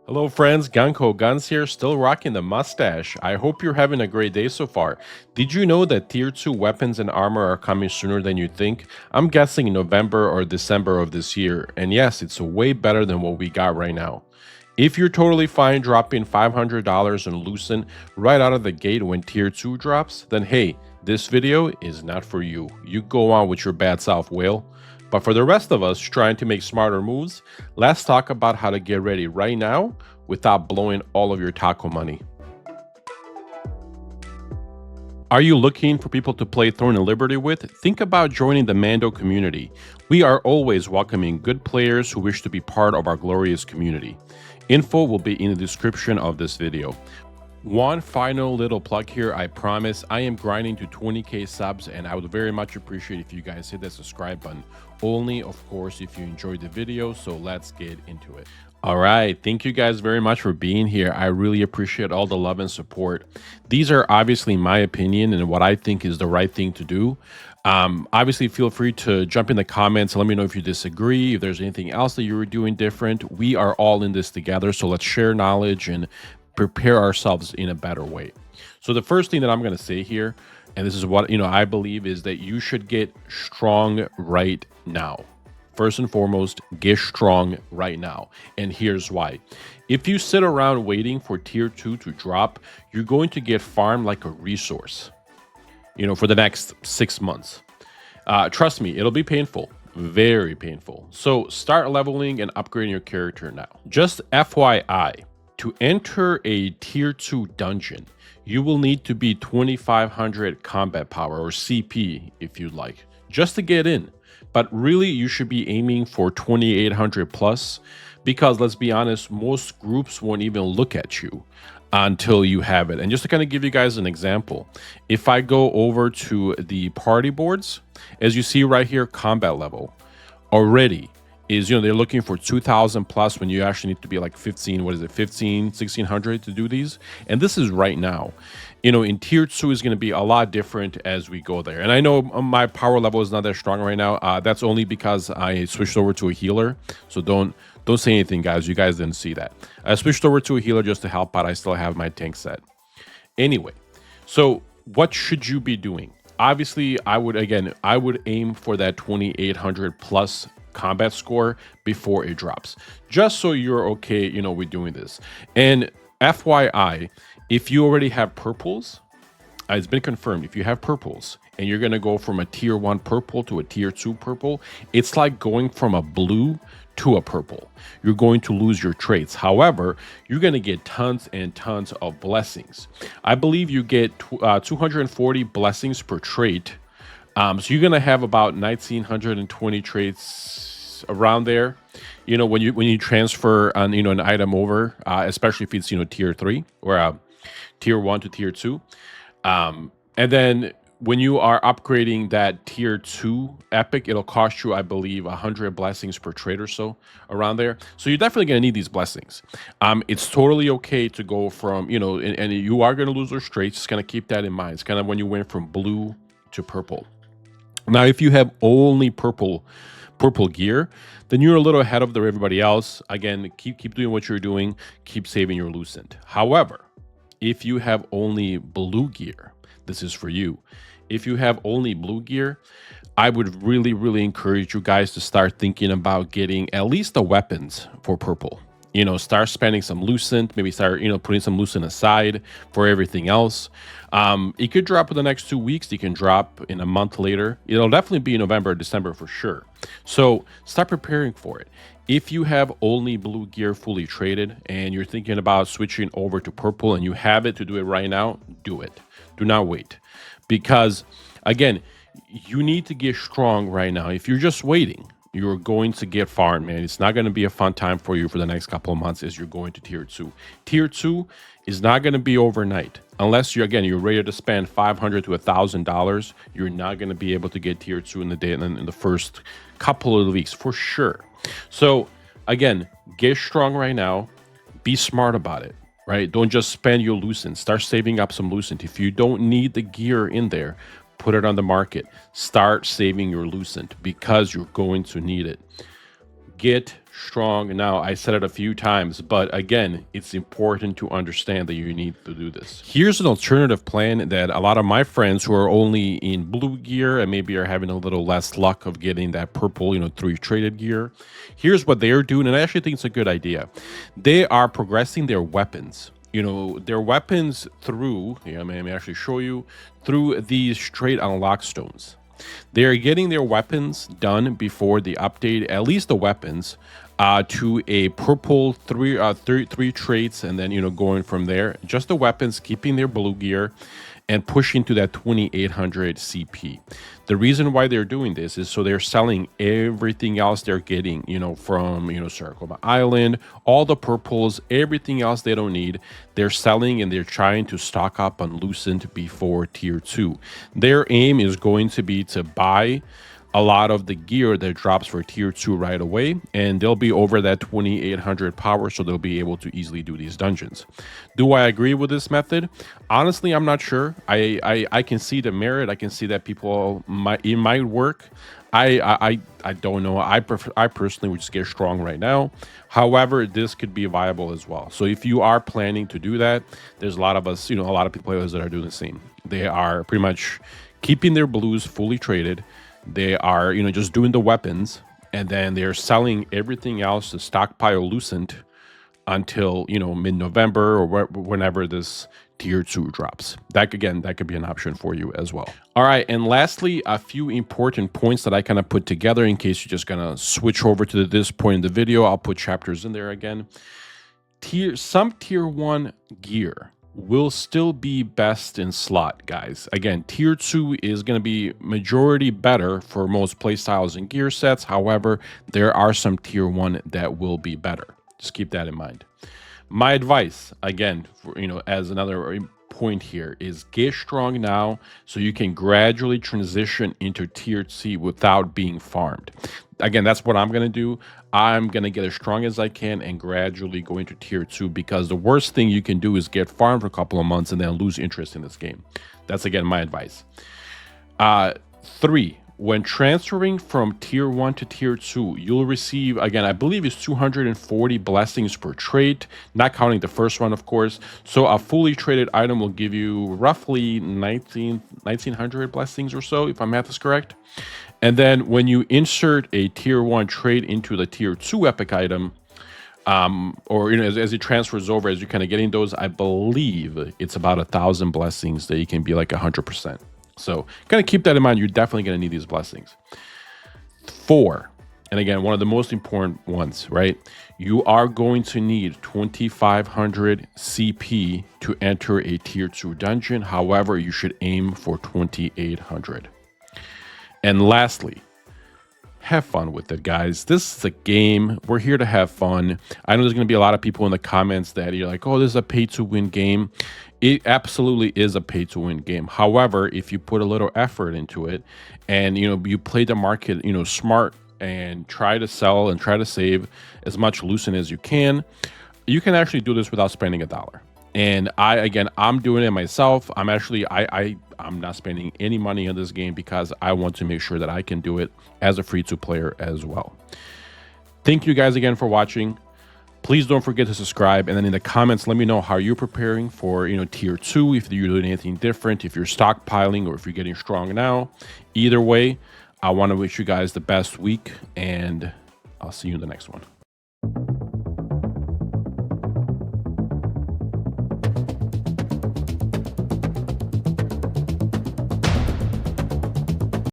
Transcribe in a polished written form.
Hello, friends. Gunko Guns here, still rocking the mustache. I hope you're having a great day so far. Did you know that Tier 2 weapons and armor are coming sooner than you think? I'm guessing in November or December of this year, and yes, it's way better than what we got right now. If you're totally fine dropping $500 in Lucent right out of the gate when Tier 2 drops, then hey, this video is not for you. You go on with your bad self, whale. But for the rest of us trying to make smarter moves, let's talk about how to get ready right now without blowing all of your taco money. Are you looking for people to play Thorn and Liberty with? Think about joining the Mando community. We are always welcoming good players who wish to be part of our glorious community. Info will be in the description of this video. One final little plug here, I promise. I am grinding to 20k subs, and I would very much appreciate if you guys hit that subscribe button. Only, of course, if you enjoyed the video, so let's get into it. All right, thank you guys very much for being here. I really appreciate all the love and support. These are obviously my opinion and what I think is the right thing to do. Obviously, feel free to jump in the comments and let me know if you disagree, if there's anything else that you were doing different. We are all in this together, so let's share knowledge and prepare ourselves in a better way. So the first thing that I'm going to say here, and this is what I believe, is that you should get strong right now. First and foremost, get strong right now. And here's why. If you sit around waiting for tier 2 to drop, you're going to get farmed like a resource, for the next 6 months. Trust me, it'll be painful. Very painful. So start leveling and upgrading your character now. Just FYI, to enter a tier 2 dungeon, you will need to be 2500 combat power, or CP if you'd like, just to get in. But really, you should be aiming for 2800 plus, because let's be honest, most groups won't even look at you until you have it. And just to kind of give you guys an example, if I go over to the party boards, as you see right here, combat level already is, they're looking for 2000 plus when you actually need to be like 1600 to do these. And this is right now. In tier 2 is going to be a lot different as we go there. And I know my power level is not that strong right now. That's only because I switched over to a healer. So don't say anything, guys. You guys didn't see that. I switched over to a healer just to help out. I still have my tank set. Anyway, so what should you be doing? Obviously, I would aim for that 2800 plus combat score before it drops, just so you're okay, with doing this. And FYI, if you already have purples, it's been confirmed, if you have purples and you're going to go from a tier 1 purple to a tier 2 purple, it's like going from a blue to a purple. You're going to lose your traits. However, you're going to get tons and tons of blessings. I believe you get 240 blessings per trait. So you're going to have about 1920 traits around there, when you transfer an item over, especially if it's, tier 3 or tier 1 to tier 2. And then when you are upgrading that tier 2 epic, it'll cost you, I believe, 100 blessings per trait or so around there. So you're definitely going to need these blessings. It's totally okay to go from, and you are going to lose those traits. Just kind of keep that in mind. It's kind of when you went from blue to purple. Now, if you have only purple gear, then you're a little ahead of everybody else. Again, keep doing what you're doing. Keep saving your Lucent. However, if you have only blue gear, this is for you. If you have only blue gear, I would really, really encourage you guys to start thinking about getting at least the weapons for purple. Start spending some Lucent, maybe start, putting some Lucent aside for everything else. It could drop in the next 2 weeks. It can drop in a month later. It'll definitely be November or December for sure. So start preparing for it. If you have only blue gear fully traded and you're thinking about switching over to purple and you have it to do it right now, do it. Do not wait. Because, again, you need to get strong right now. If you're just waiting, you're going to get farmed, man. It's not going to be a fun time for you for the next couple of months as you're going to tier 2. Tier 2 is not going to be overnight. Unless you're ready to spend $500 to $1,000, you're not going to be able to get tier 2 in the first couple of weeks for sure. So again, get strong right now. Be smart about it, right? Don't just spend your Lucent. Start saving up some Lucent. If you don't need the gear in there, put it on the market. Start saving your Lucent because you're going to need it. Get strong now. I said it a few times, but again, it's important to understand that you need to do this. Here's an alternative plan that a lot of my friends who are only in blue gear and maybe are having a little less luck of getting that purple, 3 traded gear. Here's what they're doing, and I actually think it's a good idea. They are progressing their weapons. Their weapons through, let me actually show you, through these trade unlock stones. They're getting their weapons done before the update, at least the weapons, to a purple three traits, and then going from there. Just the weapons, keeping their blue gear, and pushing to that 2800 CP. The reason why they're doing this is so they're selling everything else they're getting, from Circle Island, all the purples, everything else they don't need. They're selling and they're trying to stock up on Lucent before tier 2. Their aim is going to be to buy a lot of the gear that drops for tier 2 right away, and they'll be over that 2800 power, so they'll be able to easily do these dungeons. Do I agree with this method? Honestly, I'm not sure. I can see the merit. I can see that it might work. I don't know. I personally would just get strong right now. However, this could be viable as well. So if you are planning to do that, there's a lot of us, a lot of players that are doing the same. They are pretty much keeping their blues fully traded. They are, just doing the weapons, and then they're selling everything else to stockpile Lucent until, mid-November or whenever this tier 2 drops. That could be an option for you as well. All right, and lastly, a few important points that I kind of put together in case you're just gonna switch over to this point in the video. I'll put chapters in there again. Some tier 1 gear will still be best in slot, guys. Again, tier 2 is going to be majority better for most playstyles and gear sets. However, there are some tier 1 that will be better. Just keep that in mind. My advice, again, as another point here, is get strong now so you can gradually transition into tier C without being farmed. Again, that's what I'm going to do. I'm going to get as strong as I can and gradually go into tier 2, because the worst thing you can do is get farmed for a couple of months and then lose interest in this game. That's, again, my advice. 3, when transferring from tier 1 to tier 2, you'll receive, again, I believe it's 240 blessings per trait, not counting the first one, of course. So a fully traded item will give you roughly 1900 blessings or so, if my math is correct. And then when you insert a tier 1 trait into the tier 2 epic item, or as it transfers over, as you're kind of getting those, I believe it's about 1,000 blessings that you can be like 100%. So kind of keep that in mind. You're definitely going to need these blessings. 4, and again, one of the most important ones, right? You are going to need 2,500 CP to enter a tier 2 dungeon. However, you should aim for 2,800. And lastly, have fun with it, guys. This is a game. We're here to have fun. I know there's going to be a lot of people in the comments that you're like, oh, this is a pay-to-win game. It absolutely is a pay-to-win game. However, if you put a little effort into it and, you play the market, smart and try to sell and try to save as much Lucent as you can actually do this without spending $1. And I'm doing it myself. I'm not spending any money on this game because I want to make sure that I can do it as a free-to player as well. Thank you guys again for watching. Please don't forget to subscribe, and then in the comments, let me know how you're preparing for tier 2, if you're doing anything different, if you're stockpiling, or if you're getting strong now. Either way, I want to wish you guys the best week, and I'll see you in the next one.